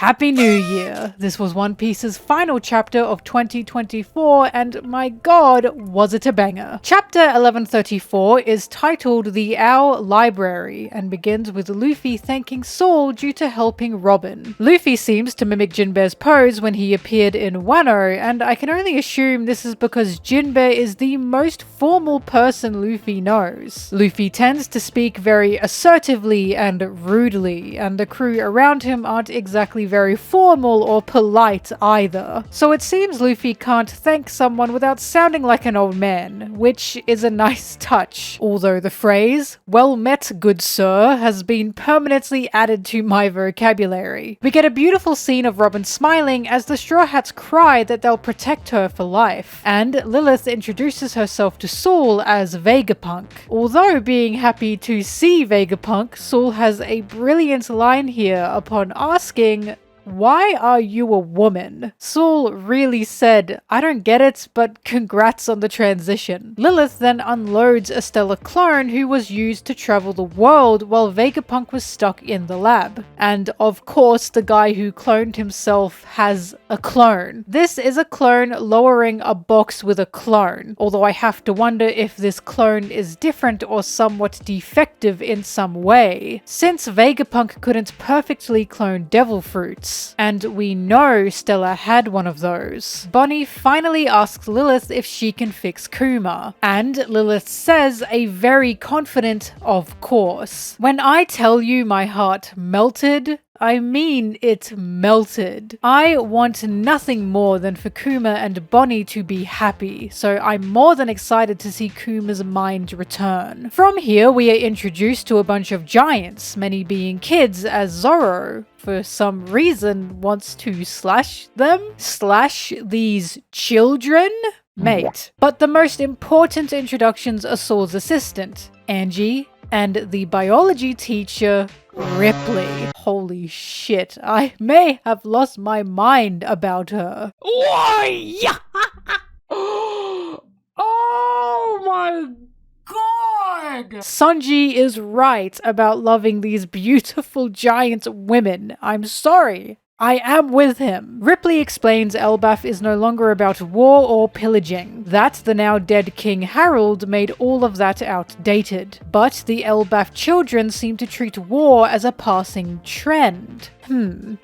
Happy New Year! This was One Piece's final chapter of 2024, and my god, was it a banger. Chapter 1134 is titled The Owl Library and begins with Luffy thanking Saul due to helping Robin. Luffy seems to mimic Jinbe's pose when he appeared in Wano, and I can only assume this is because Jinbe is the most formal person Luffy knows. Luffy tends to speak very assertively and rudely, and the crew around him aren't exactly very formal or polite either. So it seems Luffy can't thank someone without sounding like an old man, which is a nice touch. Although the phrase, "well met, good sir," has been permanently added to my vocabulary. We get a beautiful scene of Robin smiling as the Straw Hats cry that they'll protect her for life, and Lilith introduces herself to Saul as Vegapunk. Although being happy to see Vegapunk, Saul has a brilliant line here upon asking, "Why are you a woman?" Saul really said, "I don't get it, but congrats on the transition." Lilith then unloads a Stellar clone who was used to travel the world while Vegapunk was stuck in the lab. And of course, the guy who cloned himself has a clone. This is a clone lowering a box with a clone, although I have to wonder if this clone is different or somewhat defective in some way, since Vegapunk couldn't perfectly clone devil fruits. And we know Stella had one of those. Bonnie finally asks Lilith if she can fix Kuma, and Lilith says a very confident "of course." When I tell you my heart melted, I mean it melted. I want nothing more than for Kuma and Bonnie to be happy, so I'm more than excited to see Kuma's mind return. From here, we are introduced to a bunch of giants, many being kids, as Zoro, for some reason, wants to slash them? Slash these children? Mate. But the most important introductions are Saul's assistant, Angie, and the biology teacher, Ripley. Holy shit, I may have lost my mind about her. Why? Oh my god! Sanji is right about loving these beautiful giant women. I'm sorry. I am with him. Ripley explains Elbaf is no longer about war or pillaging, that the now dead King Harold made all of that outdated. But the Elbaf children seem to treat war as a passing trend.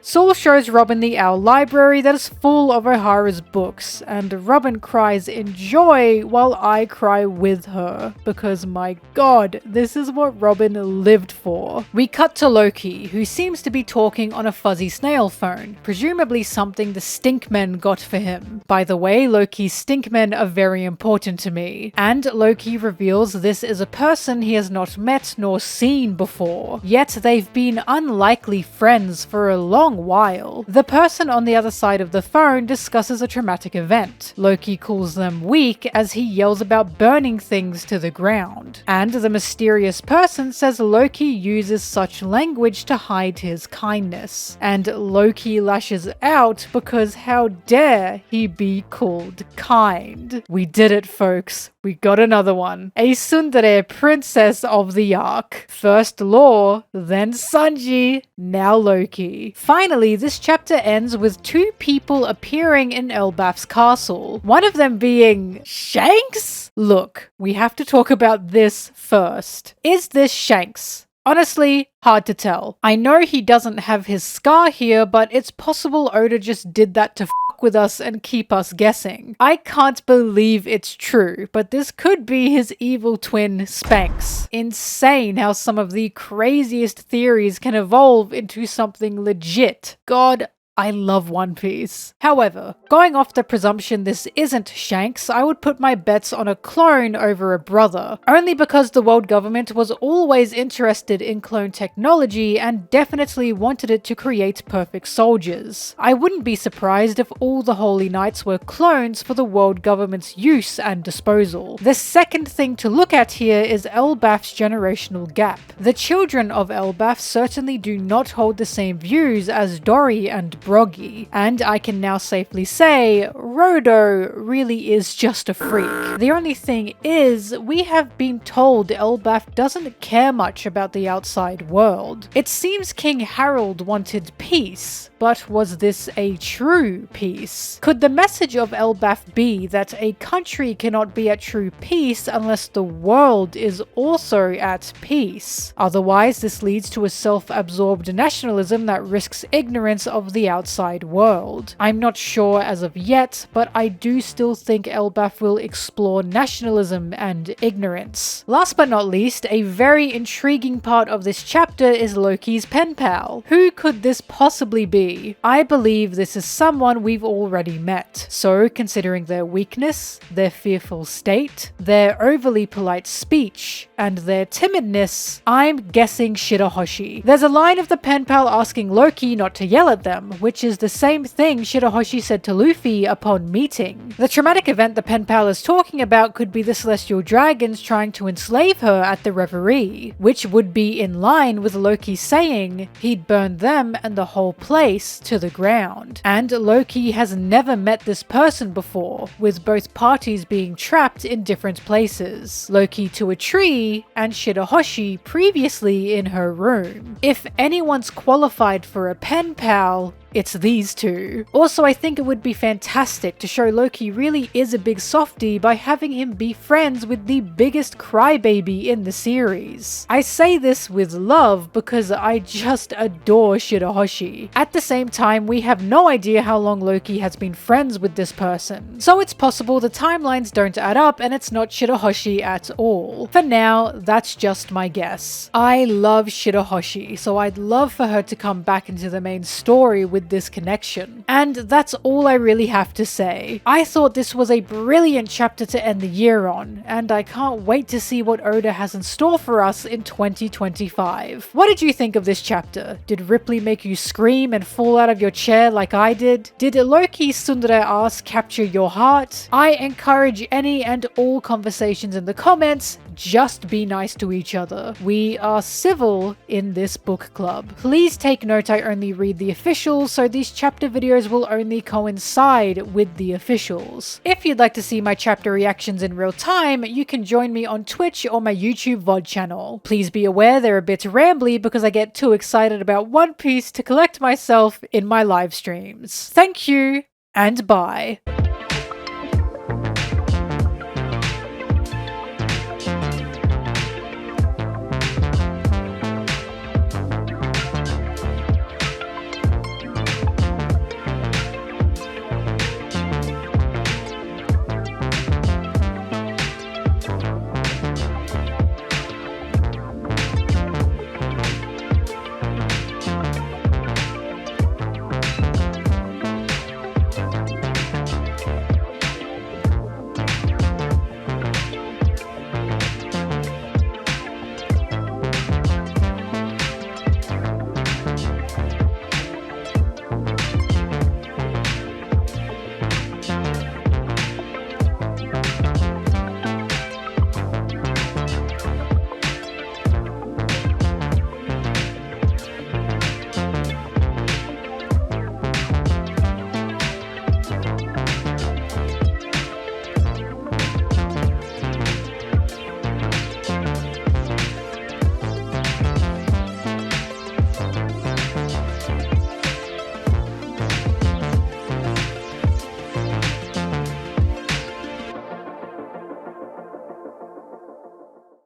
Saul shows Robin the Owl Library that is full of O'Hara's books, and Robin cries in joy while I cry with her, because my god, this is what Robin lived for. We cut to Loki, who seems to be talking on a fuzzy snail phone, presumably something the Stinkmen got for him. By the way, Loki's Stinkmen are very important to me, and Loki reveals this is a person he has not met nor seen before, yet they've been unlikely friends for a long while. The person on the other side of the phone discusses a traumatic event. Loki calls them weak as he yells about burning things to the ground. And the mysterious person says Loki uses such language to hide his kindness. And Loki lashes out because how dare he be called kind. We did it, folks. We got another one. A tsundere princess of the arc. First Law, then Sanji, now Loki. Finally, this chapter ends with two people appearing in Elbaf's castle. One of them being Shanks? Look, we have to talk about this first. Is this Shanks? Honestly, hard to tell. I know he doesn't have his scar here, but it's possible Oda just did that to fuck with us and keep us guessing. I can't believe it's true, but this could be his evil twin, Spanx. Insane how some of the craziest theories can evolve into something legit. God, I love One Piece. However, going off the presumption this isn't Shanks, I would put my bets on a clone over a brother, only because the world government was always interested in clone technology and definitely wanted it to create perfect soldiers. I wouldn't be surprised if all the Holy Knights were clones for the world government's use and disposal. The second thing to look at here is Elbaf's generational gap. The children of Elbaf certainly do not hold the same views as Dory and Broggy, and I can now safely say Rodo really is just a freak. The only thing is, we have been told Elbaf doesn't care much about the outside world. It seems King Harold wanted peace, But was this a true peace? Could the message of Elbaf be that a country cannot be at true peace unless the world is also at peace? Otherwise, this leads to a self-absorbed nationalism that risks ignorance of the outside world. I'm not sure as of yet, but I do still think Elbaf will explore nationalism and ignorance. Last but not least, a very intriguing part of this chapter is Loki's pen pal. Who could this possibly be? I believe this is someone we've already met. So, considering their weakness, their fearful state, their overly polite speech, and their timidness, I'm guessing Shirahoshi. There's a line of the pen pal asking Loki not to yell at them, which is the same thing Shirahoshi said to Luffy upon meeting. The traumatic event the pen pal is talking about could be the Celestial Dragons trying to enslave her at the Reverie, which would be in line with Loki saying he'd burn them and the whole place to the ground. And Loki has never met this person before, with both parties being trapped in different places. Loki to a tree, and Shirahoshi previously in her room. If anyone's qualified for a pen pal, it's these two. Also, I think it would be fantastic to show Loki really is a big softie by having him be friends with the biggest crybaby in the series. I say this with love because I just adore Shirahoshi. At the same time, we have no idea how long Loki has been friends with this person. So it's possible the timelines don't add up and it's not Shirahoshi at all. For now, that's just my guess. I love Shirahoshi, so I'd love for her to come back into the main story with this connection. And that's all I really have to say. I thought this was a brilliant chapter to end the year on, and I can't wait to see what Oda has in store for us in 2025. What did you think of this chapter? Did Ripley make you scream and fall out of your chair like I did? Did Loki's tsundere ass capture your heart? I encourage any and all conversations in the comments. Just be nice to each other. We are civil in this book club. Please take note I only read the officials, so these chapter videos will only coincide with the officials. If you'd like to see my chapter reactions in real time, you can join me on Twitch or my YouTube VOD channel. Please be aware they're a bit rambly because I get too excited about One Piece to collect myself in my live streams. Thank you, and bye.